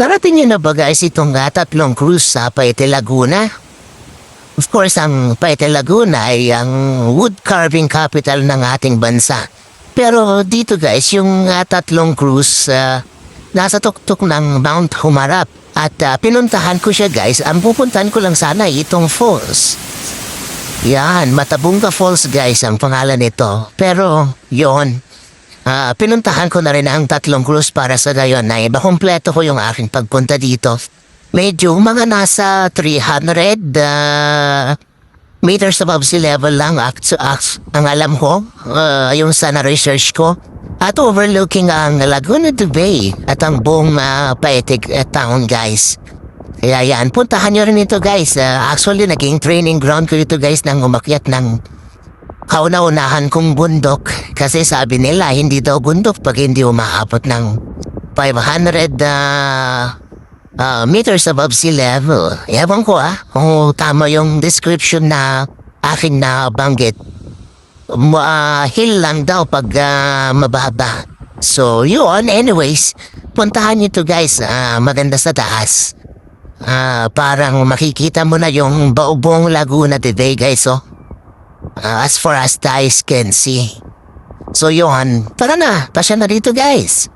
Narating niyo na ba guys itong tatlong cruise sa Paete, Laguna? Of course, ang Paete, Laguna ay ang wood carving capital ng ating bansa. Pero dito guys, yung tatlong cruise nasa tuktok ng Mount Humarap. At pinuntahan ko siya guys. Ang pupuntahan ko lang sana ay itong falls. Yan, Matabunga Falls guys ang pangalan nito. Pero yon, pinuntahan ko na rin ang tatlong cruise para sa gayon na iba-kompleto ko yung aking pagpunta dito. Medyo mga nasa 300 meters above sea level lang ang alam ko, yung sa na-research ko. At overlooking ang Laguna de Bay at ang buong Paete town guys. Kaya yan, puntahan nyo rin ito guys. Actually, naging training ground ko ito guys nang umakyat ng kauna-unahan kong bundok. Kasi sabi nila, hindi daw bundok pag hindi umaabot ng 500 meters above sea level. Ewan ko kung tama yung description na aking nabanggit. Hill lang daw pag mababa. So yun, anyways, puntahan nyo to guys. Maganda sa taas. Parang makikita mo na yung buong Laguna today guys, as far as the eyes can see. So yun, tara na, pasya na dito guys.